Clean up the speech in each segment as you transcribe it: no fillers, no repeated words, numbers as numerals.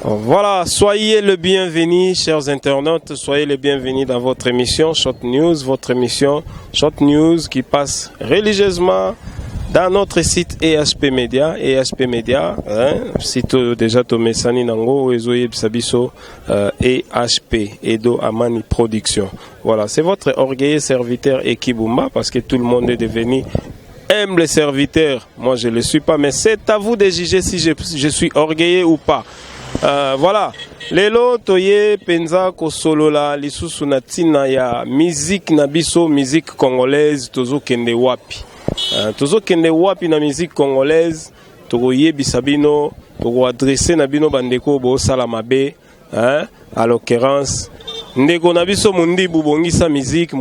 Voilà, soyez le bienvenu, chers internautes, soyez les bienvenus dans votre émission Short News, votre émission Short News qui passe religieusement dans notre site EHP Media, site déjà Tomesani Nango, Ezoye Bisabiso, EHP, Edo Amani Production. Voilà, c'est votre orgueilleux serviteur Ekibumba parce que tout le monde est devenu humble serviteur. Moi je ne le suis pas, mais c'est à vous de juger si je suis orgueilleux ou pas. Voilà, lelo toye penza ko solola lisusu na tina ya musique na biso, musique congolaise tozo kende wapi. Tozo kende wapi na musique congolaise, togo yebisa bino, togo adresser na bino bandeko bo sala mabe, à l'occurrence ndeko na biso mundi bubongisa musique,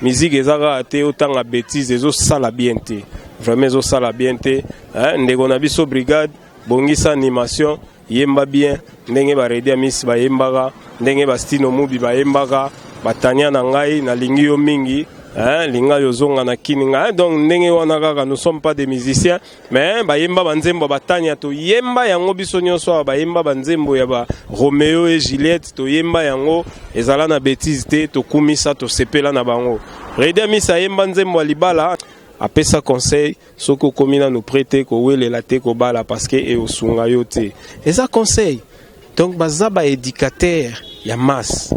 musique ezaka ate otanga bêtise ezo sala bien te. Vraiment ezo sala bien te, ndeko na biso brigade bongisa animation yemba bien ndenge ba redia miss ba yembaka ndenge ba stino mubi ba yembaka batania na ngai na lingi yo mingi linga yo zonga na kininga donc ndenge wana kaka nous sommes pas des musiciens mais ba yemba banzembo batania to yemba yango biso nyonso ba yemba banzembo ya ba Romeo et Juliette to yemba yango ezala na bêtise te to kumisa to sepela na bango redia miss yemba nzembo libala après ça conseil ce que komina nous prêter ko wele la te ko bala parce que e osunga yote et ça conseil donc bazaba éducateur ya masse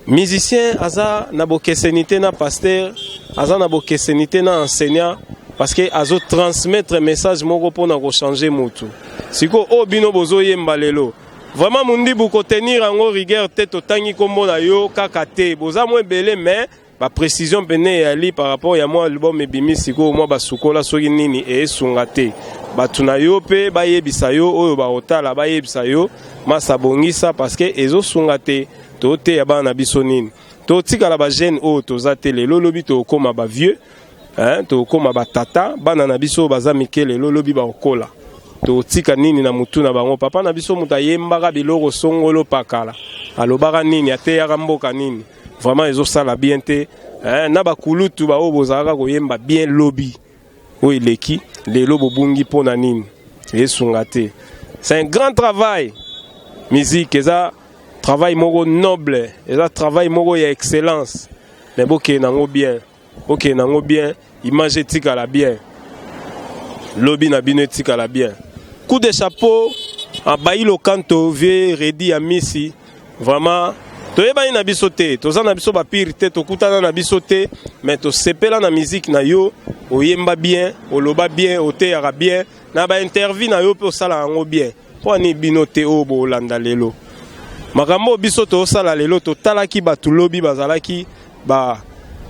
musicien aza na bokesenité na pasteur aza na bokesenité na enseignant parce que azo transmettre message moko pona ko changer mutu siko obino bozo yemba lelo vraiment mundi bu ko tenir en rigueur tête otangi kombo na yo kaka te boza mo belé mais ba précision pene ali par rapport ya moi album ebimi siko moi basukola soki nini e sungate batuna yo pe ba yebisa yo oyo ba otala ba yebisa yo masa bongisa parce que ezo sungate to te ya bana biso nini to tika la ba jeune o to zate le lolobi to koma ba vieux to koma ba tata bana na biso baza mikele lolobi ba okola to tika nini na mutu na bango papa na biso mutayembaka biloko songolo pakala alobaka nini ate ya mboka nini. Vraiment ils ont ça la bien te na ba kulutu ba obozaka ko yemba bien lobby oui leki les lobo bungi pona nini esungate c'est un grand travail musique eza travail moko noble eza travail moko ya excellence mais boke nango bien image tika la bien lobby na bino tika la bien coup de chapeau en bailo kanto vie ready à misi vraiment toyeba na biso te toza na biso ba pire te tokutana na biso te mais to sepela na musique na yo oyemba bien oloba bien oteyaka bien na ba interview na yo pe osala yango bien po ani bino te o bo landa lelo makambo biso to osala lelo to talaki batu lobi bazalaki ba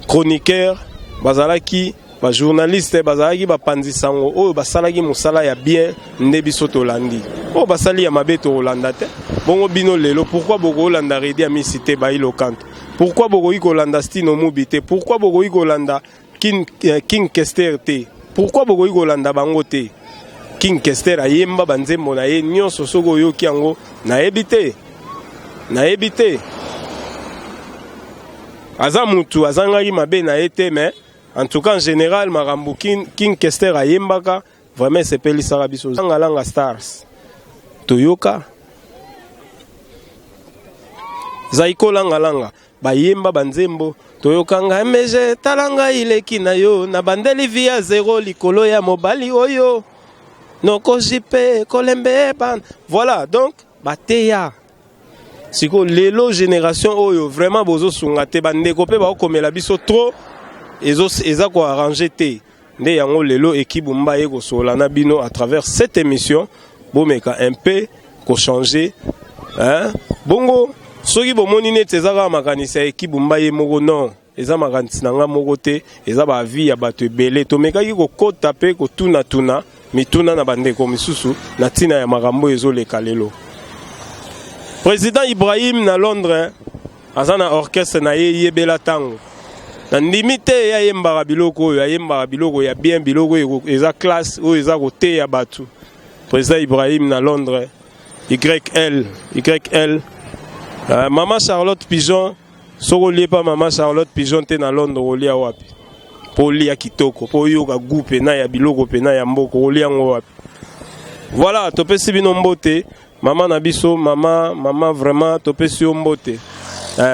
chroniqueur bazalaki ba journaliste bazalaki ba panzisango oyo basalaki musala ya bien nde biso to landi o basali ya mabe to olanda te bongo bino lelo pourquoi boko olanda redi a misité ba ilo kanto pourquoi boko iko landa stino mobité pourquoi boko iko landa king kester te pourquoi boko iko landa bango te king kester ayemba banzembo na ye nyonso soko yoki yango na ebité aza mutu azangaki mabe na ete mais en tout cas en général marambo king kester ayembaka vraiment sepeli sala biso langa stars toyoka zaiko langa bayemba banzembo toyokanga meje talanga ileki na yo na bandeli via zéro likolo ya mobali oyo noko jipe kolembe ban voilà donc bateya siko lelo génération oyo vraiment bozo sungate bandeko pe ba komela biso trop eza ko arranger te nde yango lelo Ekibumba ye ko sola na bino à travers cette émission bomeka un peu ko changer bongo soki bomoni nete ezaka makanisa Ekibumba ye moko non eza makanisi nanga moko te eza ba vie ya bato ebele tomekaki ko kota pe ko tuna mituna na bandeko misusu na tina ya makambo ezoleka lelo président Ibrahim na Londres azana orchestre na ye yebela tango na ndimite ya yembaka biloko ya bien biloko eza classe o eza kote ya batu président Ibrahim na Londres YL Maman Charlotte Pigeon soko lipa Maman Charlotte Pigeon te na Londres olia wapi po lia kitoko po yoka gupe na ya biloko pe na ya mboko olia ngo wapi Voilà, topesi bino mbote. Maman Nabiso, maman vraiment topesi mbote.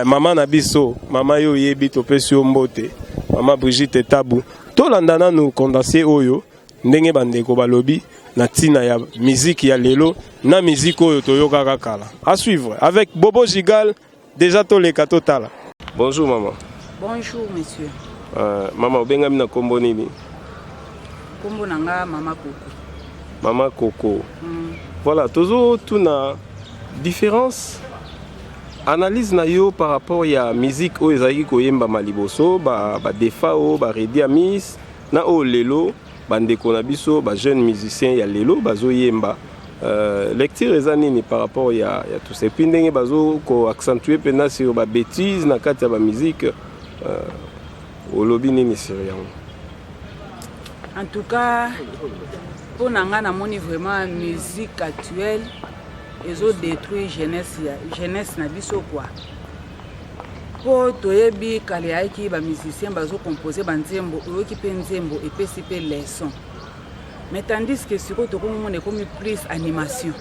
Maman Nabiso, maman yo yebi topesi mbote. Maman Brigitte Tabou. To landana nous condenser oyo ndenge bandeko balobi na tina ya musique ya lelo na musique oyo toyoka kala. À suivre avec Bobo Gigal déjà to le katotala. Bonjour maman. Bonjour monsieur. Maman obengami na kombo nini? Kombo nanga Mama Coco. Mama Coco. Voilà, toujours tuna différence analyse na yo par rapport ya musique o ezaki koyemba maliboso ba defa o ba redi amis na o lelo bandeko na biso ba jeune musicien ya lelo bazo yemba lecture ezanini par rapport ya tout ces puis ndenge bazo ko accentuer pena sur ba bêtise na kati ya ba musique olobi nini sur yango. En tout cas pour nanga na moni vraiment musique actuelle ezo détruire jeunesse na biso quoi. Po toyebi kale aiki ba musicien bazo composer ba nzembo oyoki pe nzembo epesi pe leçon. Mais tandis que siko to komona comme plus animation.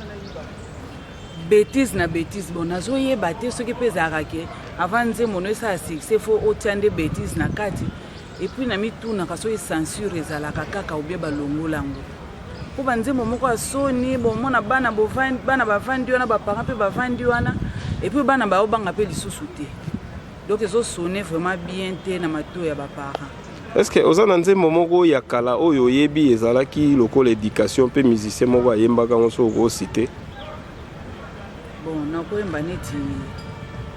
Bêtise na bêtise bon nazo yeba te soki pe zarake avant nzembo no sa succès faut otiande bêtise na kati et puis na mituna kaso censure ezalaka kaka obie balongolango. Po banzembo moko asoni bomona bana bavandi wana baparents pe bavandi wana et puis bana baobanga pe lisusu te. Donc ils ont sonné vraiment bien te na mato ya baparents. Est-ce que aux nzembo moko ya kala oyo yebi ezalaki lokola éducation pe musicien moko ayembaka ngoso ko cité? Bon nakoyemba neti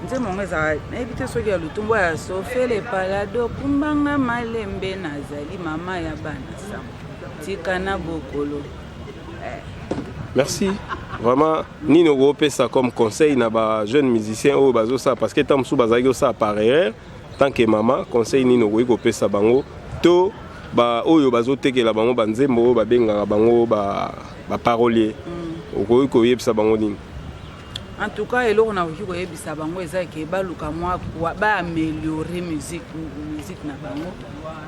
nzembo ngeza na ebite soki ya lutumbo ya sofele palado kumbanga malembe nazali mama ya bana sama. Merci. Vraiment, Nino Gopé ça comme conseil na ba jeune musicien au bazo ça parce que tant sous bazagi ça par erreur tant que maman conseil Nino Gopé ça bango to ba oyo bazo teke la bango banzembo ba benga bango ba parolier. Okoyi ko yebisa bango nini. En tout cas, eloko na ko yebisa bango ezaki baluka moi ba améliorer musique na bango.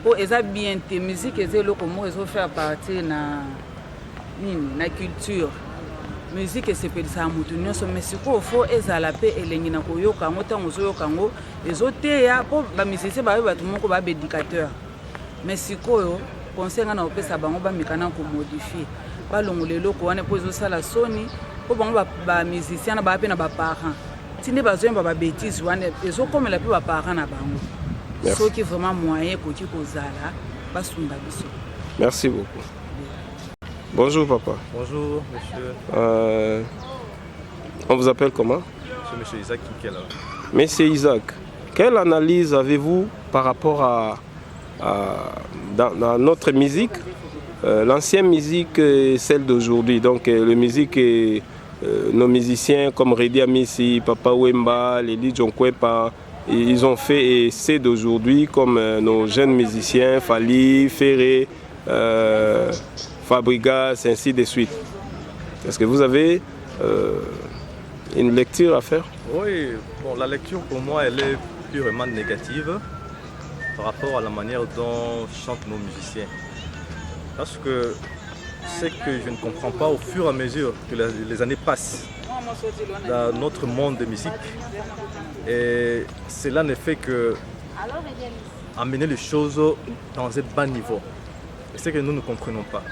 Po eza bien te musique ezelo comme ezo faire partie na culture. Musique c'est pe ça mutu nyonso mais siko fo ezala pe elengi na koyoka ngo tango zoyoka ngo ezote ya po ba musicien ba ba tumoko ba éducateur. Mais siko yo conseil na opesa bango ba mikana ko modifier. Ba longolelo ko wana po ezo sala soni po bango ba musicien na ba pe na ba parents. Tinde bazomba ba bêtise wana ezo komela pe ba parents na bango. Ce qui est vraiment moyen pour que merci beaucoup. Bonjour papa. Bonjour monsieur. On vous appelle comment? Monsieur Isaac Kinkela. Monsieur Isaac, quelle analyse avez-vous par rapport dans notre musique, l'ancienne musique et celle d'aujourd'hui? Donc la musique et nos musiciens comme Redi Amisi, Papa Wemba, Lili Jonkwepa, ils ont fait et c'est d'aujourd'hui comme nos jeunes musiciens, Fali, Ferré, Fabrigas, ainsi de suite. Est-ce que vous avez une lecture à faire? Oui, bon, la lecture pour moi elle est purement négative par rapport à la manière dont chantent nos musiciens. Parce que ce que je ne comprends pas au fur et à mesure que les années passent dans notre monde de musique, et cela ne fait que amener les choses dans un bas niveau. Et c'est que nous ne comprenons pas.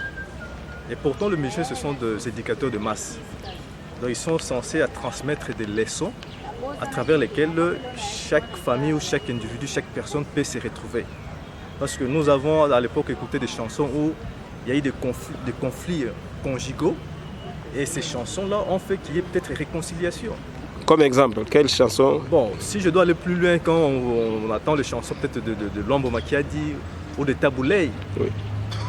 Et pourtant, les musiciens, ce sont des éducateurs de masse. Donc, ils sont censés transmettre des leçons à travers lesquelles chaque famille ou chaque individu, chaque personne peut se retrouver. Parce que nous avons à l'époque écouté des chansons où il y a eu des conflits conjugaux. Et ces chansons-là ont fait qu'il y ait peut-être réconciliation. Comme exemple, quelle chanson? Bon, si je dois aller plus loin, quand on attend les chansons peut-être de Lombo Makiadi ou de Taboulay. Oui.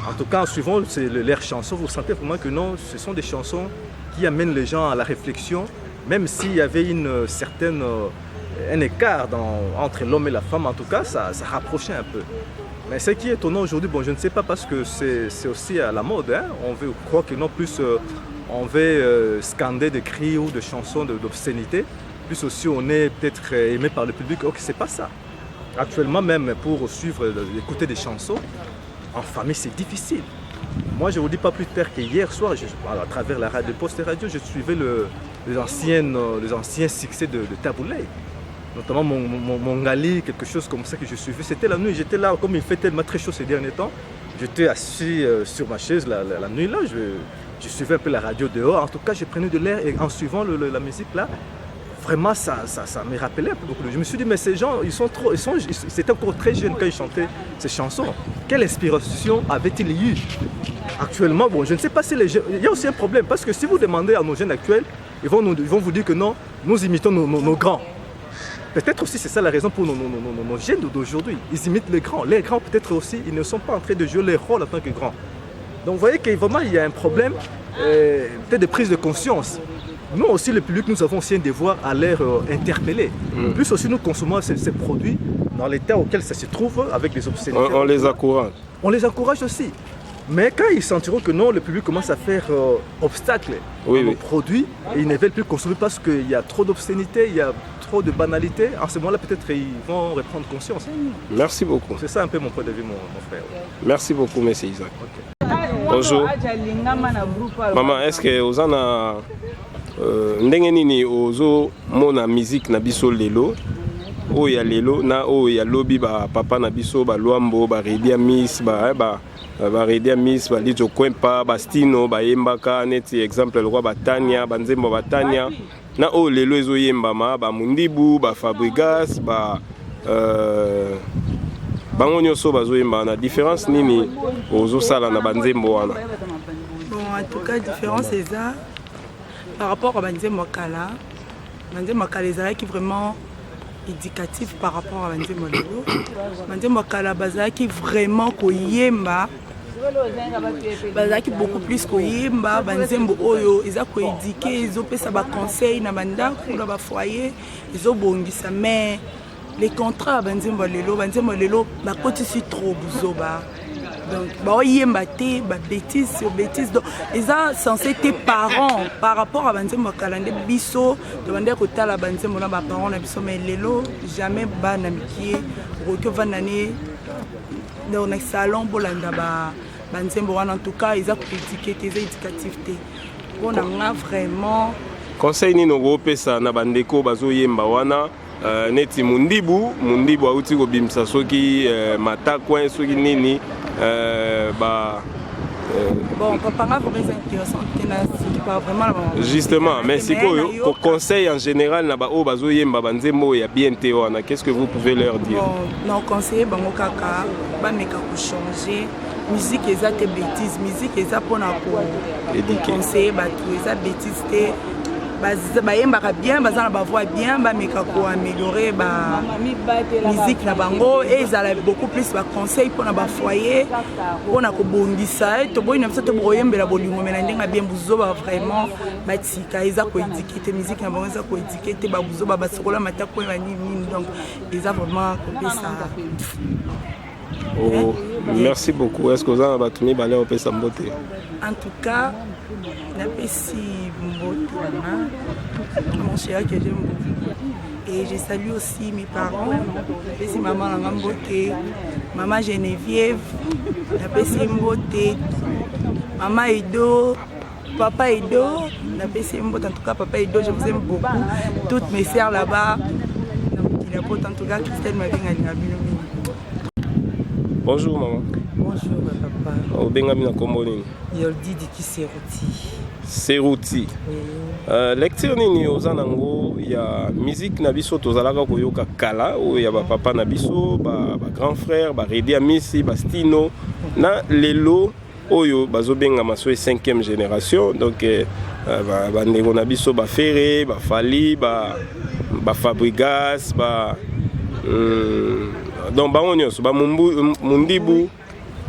En tout cas, en suivant leurs chansons, vous sentez vraiment que non, ce sont des chansons qui amènent les gens à la réflexion, même s'il y avait un écart entre l'homme et la femme, en tout cas, ça rapprochait un peu. Mais ce qui est étonnant aujourd'hui, bon, je ne sais pas parce que c'est aussi à la mode, hein, on veut croire que non plus... on veut scander des cris ou des chansons d'obscénité, plus aussi on est peut-être aimé par le public. Ok, c'est pas ça. Actuellement même, pour suivre, écouter des chansons, en famille c'est difficile. Moi, je ne vous dis pas plus tard que hier soir, à travers la radio, Poste Radio, je suivais les anciens succès de Taboulay. Notamment mon Gali, quelque chose comme ça que je suivais. C'était la nuit, j'étais là, comme il fait tellement très chaud ces derniers temps. J'étais assis sur ma chaise la nuit là, je suivais un peu la radio dehors. En tout cas, je prenais de l'air et en suivant la musique là, vraiment ça me rappelait un peu beaucoup. Je me suis dit, mais ces gens, c'était encore très jeunes quand ils chantaient ces chansons. Quelle inspiration avait-il eu? Actuellement, bon, je ne sais pas si les jeunes... Il y a aussi un problème, parce que si vous demandez à nos jeunes actuels, ils vont vous dire que non, nous imitons nos grands. Peut-être aussi c'est ça la raison pour nos jeunes d'aujourd'hui. Ils imitent les grands. Les grands peut-être aussi, ils ne sont pas en train de jouer leur rôle en tant que grands. Donc vous voyez que vraiment il y a un problème peut-être de prise de conscience. Nous aussi, le public, nous avons aussi un devoir à les interpeller. Plus aussi nous consommons ces produits dans l'état auquel ça se trouve avec des obscénités. On les encourage. On les encourage aussi. Mais quand ils sentiront que non, le public commence à faire obstacle à nos produits et ils ne veulent plus consommer parce qu'il y a trop d'obscénité, il y a trop de banalité, en ce moment-là, peut-être ils vont reprendre conscience. Merci beaucoup. C'est ça un peu mon point de vue, mon frère. Merci beaucoup, M. Isaac. Okay. Bonjour. Maman, est-ce que vous avez ndenge nini ozo mona musique na biso lelo oya lelo na oya lobi ba papa na biso ba Luambo ba Redia Miss ba Redia Miss ba Lijo Kwempa ba Stino ba yembaka neti exemple le roi Batania ba Nzembo Batania na o lelo ezo yemba ma ba Mundibu ba Fabrigas ba bango nyonso bazo yemba na différence nini ozo sala na ba Nzembo wana? Bon, en tout cas différence c'est ça. Par rapport à Nzembo Kala est vraiment éducatif par rapport à Nzembo Lelo. Nzembo Kala est vraiment koyemba, beaucoup plus koyemba. Nzembo Oyo, ils ont éduqué, ils ont fait ça conseil na banda pour ba foyer, ils ont bongisa mais les contrats Nzembo Lelo ba kotisi trop buzoba. Donc, bêtises sur bêtises. Donc, ils sont censés être parents par rapport à Nzembo Kalande biso. Demander que tu as la Nzembo na parents na biso mais lelo jamais ba na mikie que va nané dans un salon bolanda ba Nzembo en tout cas ils ont critiqué tes éducatifs. On a vraiment conseil ni no pesa na bandeko bazo yemba wana neti mundibu auti ko bimsa soki matakwa soki nini bon, papa m'a vraiment intéressant justement, mais si vous conseil en général na ba o bazo yemba banzembo ya bien tewana, qu'est-ce que vous pouvez leur dire? Bon, non conseiller bango kaka ba meka ko changer musique eza te bêtise, musique eza pona ko conseiller ba tout eza bêtise te bayembaka bien, baza na ba voix bien, ba meka ko améliorer ba musique na bango et ezala beaucoup plus ba conseil pona ba foyer pona ko bongisa to boyi na biso to boyembela bolingo mena ndenga bien buzoba vraiment batika eza ko éduquer musique na bango eza ko éduquer ba buzoba basokola matako ba nini donc eza vraiment ko ça. Oh, merci beaucoup. Est-ce que vous avez battu balé au pesa mbote? En tout cas, n'apprécie mon cher que j'aime beaucoup. Et je salue aussi mes parents. N'apprécie maman Langambote, maman Geneviève, n'apprécie Mbote, maman Edo, papa Edo, n'apprécie Mbote. En tout cas, papa Edo, je vous aime beaucoup. Toutes mes sœurs là-bas, il y a en tout cas Christelle m'a bien agréable. Bonjour maman. Bonjour papa. Obengami na kombo nini? Yoldi Diki Serouti. Serouti. Oui. Lecture nini oza nango ya musique na biso tozalaka koyoka kala o ya ba papa na biso ba grand frère ba Redia Misi ba Stino na lelo oyo bazobenga maso 5e génération donc ba ndeko na biso ba Ferré ba Fali ba Fabrigas ba donc bango nyonso ba Mundibu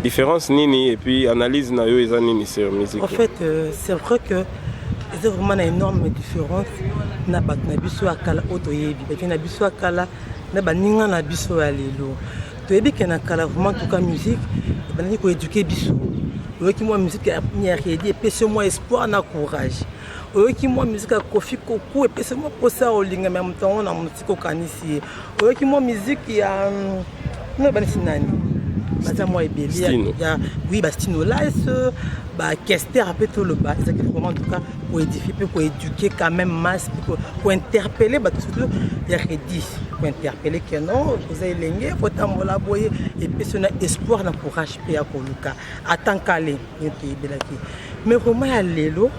différence nini et puis analyse na yo eza nini sur musique. En fait c'est vrai que c'est vraiment une énorme différence na bat na biso akala otoyebi ba na biso akala na baninga na biso ya lelo toyebi ke na kala vraiment tout cas musique ba ni ko éduquer biso oyoki moi musique ya première idée pese moi espoir na courage oyoki moi musique ya Kofi Koku et pese moi posa olinga même temps na musique okanisi oyoki moi musique ya na banisi nani baza moi ebele ya oui Stino Lice Kester après tout le bas c'est vraiment en tout cas pour édifier pour éduquer quand même masse pour interpeller surtout il y a redis pour interpeller que non vous avez l'engagé faut tambola boyer et puis c'est un espoir dans courage pe ya koluka attend calé mais vraiment ya lelo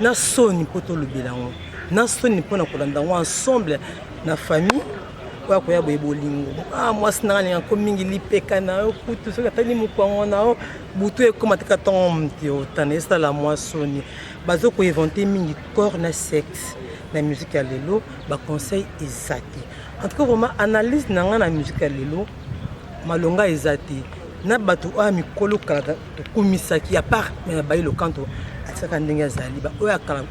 na soni poto le bilan na soni pona kolanda ensemble na famille kwa koya bolingo moi sinanga nga komingi lipeka na yo kutu soka tani mukwango na yo butu e koma tika tomti otanesa la moi soni bazo ko inventer mingi corps na sexe na musique ya lelo ba conseil ezati en tout cas vraiment analyse nanga na musique ya lelo malonga ezati na batu a mikolo kala kumisaki à part mais ba ile kanto saka ndenge azali ba oya kala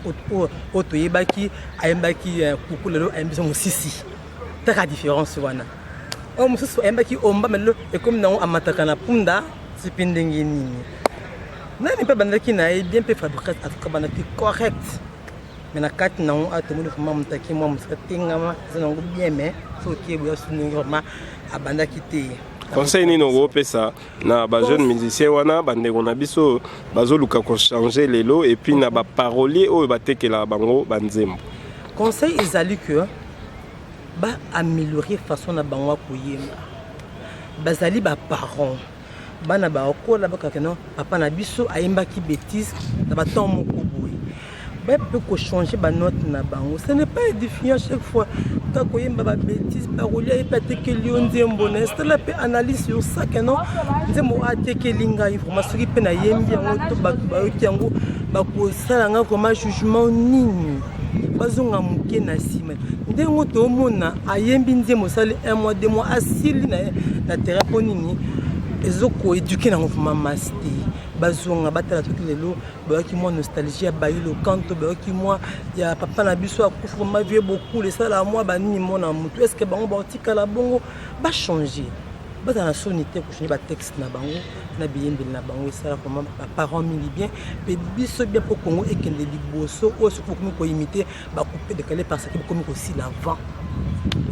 oto yebaki ayembaki kukulelo ayembiso musisi taka différence wana o mususu ayembaki omba melo et comme nango amataka na punda sipindenge nini nani pe bandaki na bien pe fabriquer atuka bandaki correct mais na kati nango atomoni fuma mutaki mwa musaka tingama zanango bien mais faut qu'il y ait vraiment abandaki te conseil nini okopesa na bajeune musicien wana bandeko na biso bazoluka kochanger lelo et puis na baparolier oyo batekela bango banzembo conseil ezali que ba améliorer façon na bango koyemba bazali ba parents bana ba okola bakaka non papa na biso ayembaki bêtise na baton moko boye ba peut changer ba note na bango ce n'est pas édifiant chaque fois quand koyemba ba bêtise parolier epate que lionzembo na c'est la analyse sur ça que non nzembo ateke linga information qui pe na yembi yango to ba yango ba ko sala nga comme jugement nini bazonga muke na sima ndengo to mona ayembi nzembo sali 1 mois 2 mois asili na thérapie nini ezoko éduquer na mouvement master bazonga batala tout lelo bayaki moi nostalgie ya bayilo kanto bayaki moi ya papa na biso akufa ma vie beaucoup les sala moi banini mona mutu est-ce que bango batika la bongo ba changer bata na sonité ko changer ba texte na bango na biyembi na bango sala comment ba parents mingi bien pe biso bien pour Congo et kende liboso o se pour ko imiter ba couper décaler parce que comme aussi l'avant.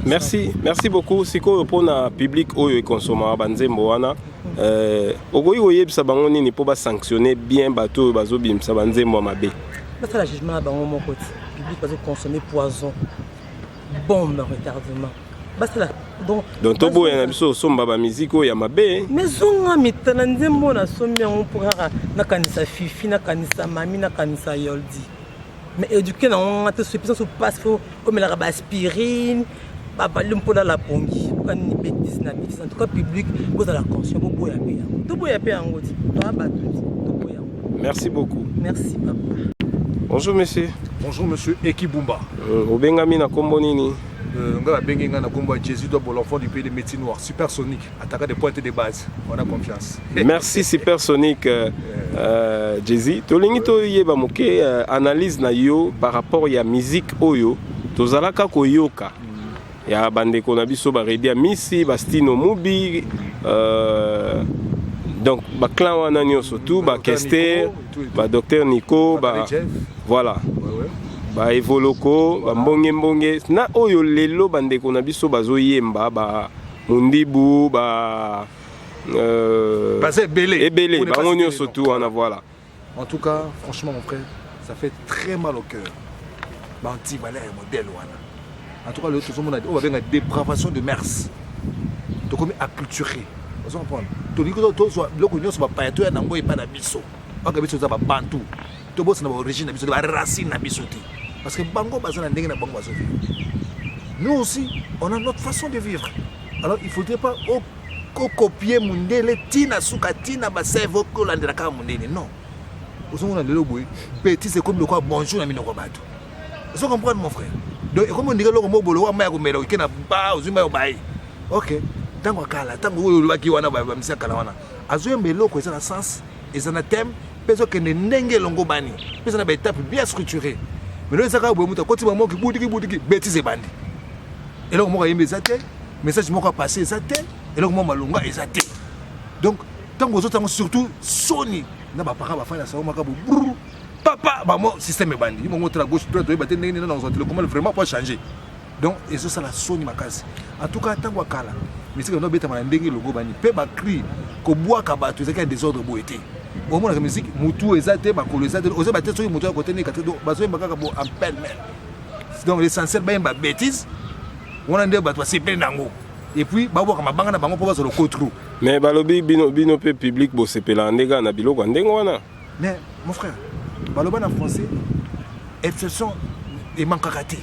Merci beaucoup siko pour na public oyo consommer banzembo wana okoyi oyebisa bango nini po ba sanctionner bien bato bazo bimsa banzembo mabe ça la jugement bango moko public bazo consommer poison bombe retardement basala donc to boya na biso somba ba musique oyo ya mabe mais zonga mitana nzembo na sombi yango pourara na kanisa fifi na kanisa mami na kanisa yoldi mais éduquer na on te suffisance au passe faut comme la aspirine papa l'impola la pongi quand ni bêtise na bêtise en tout cas public vous à la conscience vous boya pe yango to boya pe yango ti to abatu to boya. Merci beaucoup. Merci papa. Bonjour monsieur. Bonjour monsieur Ekibumba. Obengami na kombo nini? Nga benginga na kombo Jésus pour l'enfant du pays des métiers noirs, supersonique, attaquant des pointes de base. On a confiance. Merci supersonique Jésus. Tolingi to yeba moke analyse na yo par rapport ya musique oyo tozalaka koyoka. Ya bandeko na biso ba redia misi ba Stino Mubi donc ba clan wana nyonso tout ba Kester ba docteur Nico ba voilà ba Evoloko ba mbonge na oyo lelo bandeko na biso bazoyemba ba Mundibu ba ebele ba nyonso tout wana voilà. En tout cas franchement mon frère ça fait très mal au cœur. Banti valeur modèle wana. En tout cas, le tout le monde a dit, on va faire une dépravation de mœurs. Donc, on est acculturé. Vous comprenez? Tout le monde soit pas tout le monde pas d'abisso. Pas d'abisso, ça va bantou. Tout le monde a origine d'abisso, la racine d'abisso. Parce que bango bazana n'engue na bango bazofi. Nous aussi, on a notre façon de vivre. Alors, il ne faudrait pas copier mundele tina suka tina basevo ko landela ka mundele. Non. Vous comprenez le boy. Petit c'est comme le quoi bonjour na minoko bato. Vous comprenez mon frère? Donc comme on dit que le mot bolo wa maya ko melo kina ba uzuma yo bai. OK. Tango kala, tango wo lwaki wana ba msia kala wana. Azoye melo ko ezana sens, ezana thème, peso que ndenge longo bani. Peso na ba étape bien structurée. Mais le saka bo muta koti ba mo ki budiki bêtise bandi. Et là mo ka yembe zate, message mo ka passer zate, et là mo malunga ezate. Donc tango zo tango surtout soni na ba para ba fa na sa mo ka bo papa bah moi système bandi ils m'ont montré la gauche droite bah comment vraiment pas changer donc et ça la sonne ma case en tout cas tant kala musique no beta mandenge logo bani pe ba cri ko bois ka ba tout ça qui désordre boité au moins la musique mutu ezate ba kolosate ozo ba te so mutu côté ni kato ba so mbaka bo en pelle mêle donc l'essentiel ba bêtise on a ndé ba to c'est nango et puis ba boka mabanga na bango po ba so le kotru mais balobi bino pe public bo sepela ndega na biloko ndengo wana mais mon frère baloba na français exception et manque à rater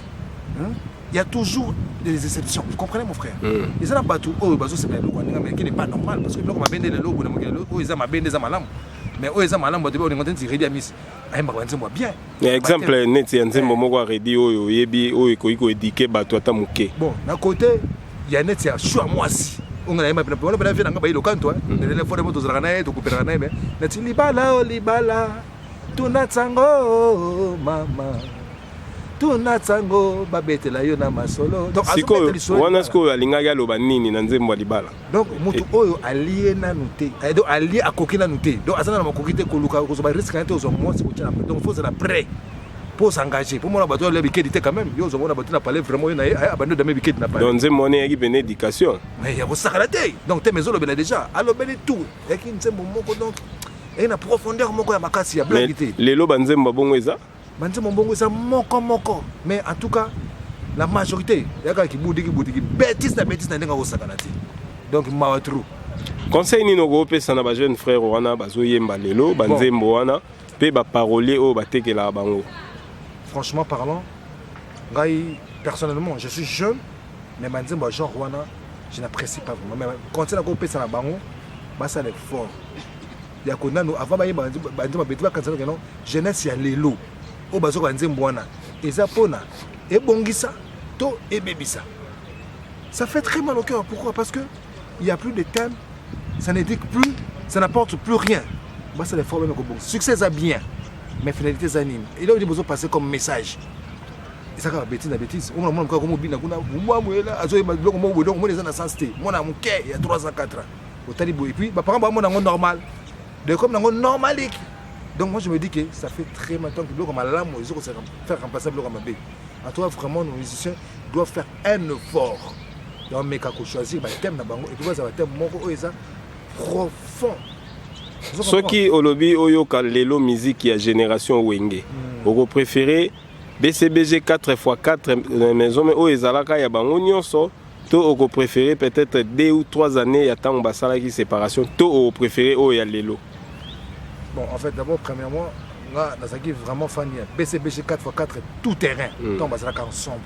il y a toujours des exceptions. Vous comprenez mon frère? Et ça n'a pas tout. Oh, bazo c'est pas mais qui n'est pas normal parce que bloc m'a bendé le logo, oh ils ont m'a bendé ça malam. Mais oh ils ont malam, on est content de ready à miss. Aïe m'a moi bien. Exemple net c'est un mot moi ready oh yebi oh iko éduquer bato ata muke. Bon, d'un côté, il y a net c'est choix moi si. On a pas on a fait dans ba local toi. Les fois de moto zrana to couper rana mais net libala. Tunatsango mama. Tunatsango babetela yo na masolo donc siko wana siko alingaki aloba nini na nzembo libala donc mutu oyo alie nanu te donc alie akoki nanu te donc azana na makoki te koluka kozoba risque na te ozo mwasi kotia donc faut être prêt pour s'engager pour mona bato le bikedi te quand même yo ozo mona bato na parler vraiment yo na abando de bikedi na parler donc nzembo ne yaki ben éducation mais ya kosakala te donc te mezo lobela déjà alobeli tout yaki nzembo moko donc et na profondeur moko ya makasi ya blague te lelo banzembo bongo eza Banze Mombongo ça moko mais en tout cas la majorité yaka ki boudiki bêtise na ndenga ko sakanati donc mawatru conseil ni no go pesa na ba jeune frère wana bazo yemba lelo banzembo wana pe ba parolier o batekela bango franchement parlant ngai personnellement je suis jeune mais banzembo genre wana je n'apprécie pas vraiment mais quand on a pesa na bango ba ça les fort ya ko nano avant ba yemba banzembo beti ba kansana que non jeunesse ya lelo o bazo ka nzembo wana eza pona ebongisa to ebebisa ça fait très mal au cœur pourquoi parce que il y a plus de thèmes ça n'éduque plus ça n'apporte plus rien bah c'est les formes comme succès ça bien mais finalité ça anime et là il besoin passer comme message et ça ka bêtise on mona comme bina kuna moi là azo e bloko mo bodon mo les na sensité moi na muke il y a 3 ans 4 ans au talibo et puis bah par exemple moi normal de comme nango normalique. Donc moi je me dis que ça fait très longtemps que comme la moi ils ont faire remplacer bloc comme B. En toi vraiment nos musiciens doivent faire un effort. Donc mais quand choisir bah thème na bango et puis ça va thème moko eza profond. Ce qui au lobby oyo ka lelo musique ya génération wenge. Oko préféré BCBG 4x4 maison mais o ezalaka ya bango nyonso to oko préféré peut-être 2 ou 3 années ya tant basala qui séparation to au préféré o ya lelo. Bon, en fait, d'abord, premièrement, on a vraiment fan de BCBG 4x4 tout terrain. Donc, on va ensemble.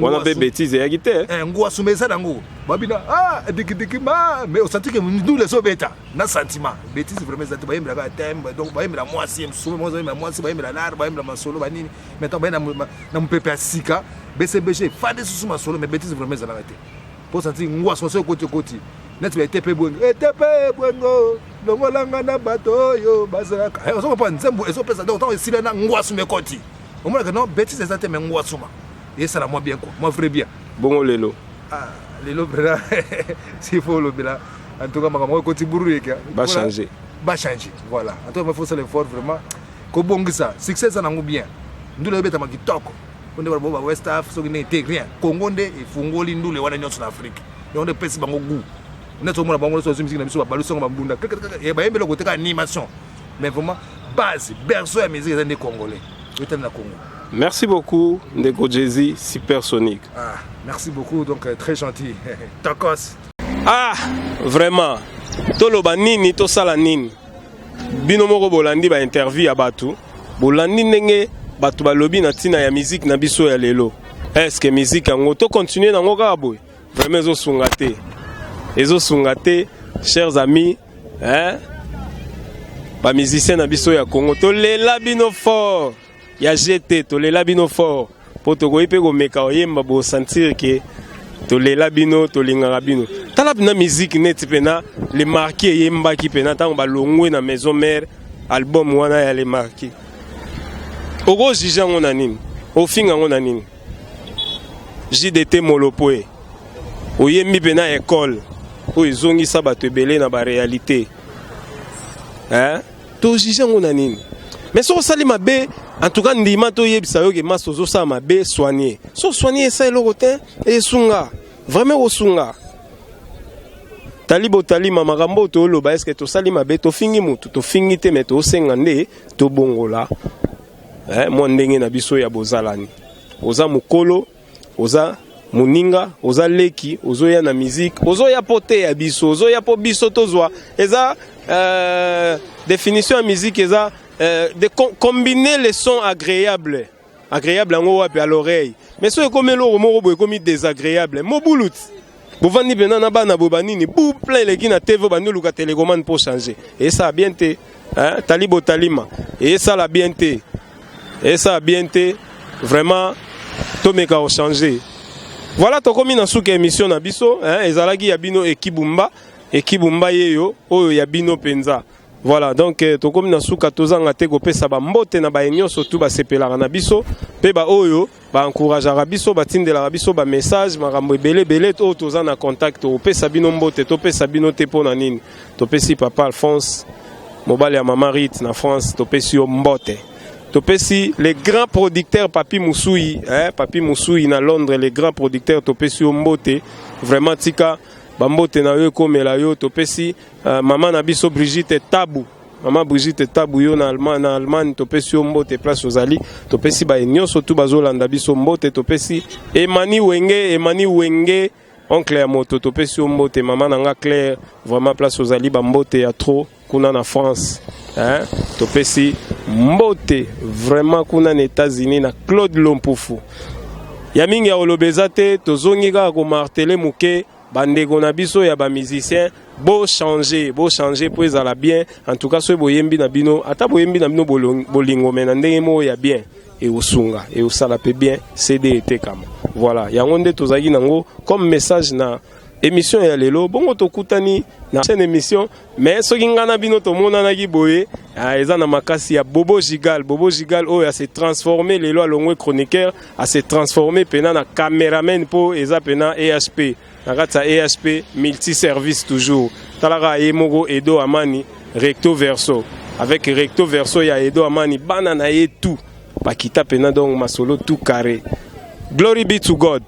On a des bêtises et à guitare. On a soumis ça dans le babina. Ah, mais on sentit que nous les sommes bêta. Dans sentiment. Bêtises vraiment, ça te va me thème. Donc, on va me la moitié, moi, on la nar, on va solo, banini. Maintenant, on va pépé à Sika. BCBG, fan de sous ma solo, mais bêtises vraiment, ça l'a arrêté. Pour sentir, on va se côté. Net va TP Bongo. TP Bongo. Longolanga na bato yo bazaka. On va pas nzembo ezo pesa donc tant sila na ngwasu me koti. Au moins que non bêtise ça te me ngwasu ma. Et ça la moi bien quoi. Moi vrai bien. Bongo lelo. Ah, lelo brada. S'il faut le bila. En tout cas makamo koti buru yeka. Ba changer. Ba changer. Voilà. En tout cas il faut ça l'effort vraiment. Ko bongisa. Succès ça nango bien. Ndule beta makitoko. On va voir West Afrique so ne te rien. Congo nde ifungoli ndule wana nyonso na Afrique. Et on de pesi bango goût. Mais vraiment, base, berceau à musique des Congolais. Merci beaucoup, Ndeko Jay-Z, Supersonic. Ah, merci beaucoup, donc très gentil. Tokos. Ah, vraiment. Toloba nini, tosala nini. Bino moko bolandi ba interview ya batu. Bolandi ndenge batu balobi na tina ya musique na biso ya lelo. Est-ce que musique yango to continuer nango kaka boy? Vraiment zo sungate. Ezo sungate, chers amis, hein? Ba musicien na biso ya Congo, to lela bino fort. Ya GT, to lela bino fort. Po to koyi pe ko meka oyemba bo sentir que to lela bino, to lingaka bino. Tala na musique net pena, les marqués yemba ki pena tango ba longwe na maison mère, album wana ya les marqués. Oko jija ngona nini? Ofinga ngona nini? JDT Molopoe. Oyembi pena école. O izongi sa bato ebele na ba réalité. Hein? To jija ngona nini? Mais so sali mabe, en tout cas ndima to yebisa yo ke maso zo sa mabe soigner. So soigner ça eloko te e sunga. Vraiment o sunga. talibo talima makambo to loba est-ce que to salima be to fingi mutu to fingi te mais to sengande to bongola mo ndenge na biso ya bozalani oza mukolo oza muninga oza leki ozoya na musique ozoya pote ya biso ozoya po biso tozwa eza définition ya musique eza de combiner les sons agréables yango wapi à l'oreille mais so ekomelo moko boye komi désagréable mobulut bovandi pena na bana bobanini bou plein leki na TV bandi luka télécommande pour changer et ça a bien te talibo talima et ça la bien te vraiment tomeka o changer. Voilà tokomi na suka émission na biso ezalaki ya bino ekibumba yeyo oyo ya bino penza. Voilà donc tokomi na suka tozanga te kopesa ba mbote na ba nyonso tu ba sepelaka na biso pe ba oyo ba encourageaka biso ba tindela biso ba message makambo ebele to toza na contact opesa bino mbote to pesa bino te pona nini to pesi papa Alphonse mobali ya mama Rit na France to pesi yo mbote. Topesi les grands producteurs Papi Moussoui na Londres, les grands producteurs Topesi Ombote, vraiment tika bambote na yo komela yo Topesi maman Nabiso Brigitte Tabou, maman Brigitte Tabou yo na Allemagne Topesi Ombote place Ozali, Topesi ba nyonso tu bazolanda biso Mbote Topesi Emani Wenge oncle ya moto Topesi Ombote maman nanga Claire, vraiment place Ozali bambote ya trop kuna na France. Topesi mbote vraiment kuna na États-Unis na Claude Lompoufou ya mingi ya olobezate tozongi ka ko marteler muke bandeko na biso ya ba musicien bo changer pour ezala bien en tout cas so boyembi na bino ata boyembi na bino bolingo mena ndenge mo ya bien et osunga et osala pe bien CD ete kama voilà yango nde tozaki nango comme message na émission ya lelo bongo tokutani na chaîne émission mais soki ngana bino to monana ki boye eza na makasi ya Bobo Gigal oyo a se transformer lelo alongwe chroniqueur a se transformer pena na cameraman po eza pena EHP na kata EHP multi service toujours talaka yemoko Edo Amani recto verso avec recto verso ya Edo Amani bana na ye tout bakita pena donc masolo tout carré. Glory be to God.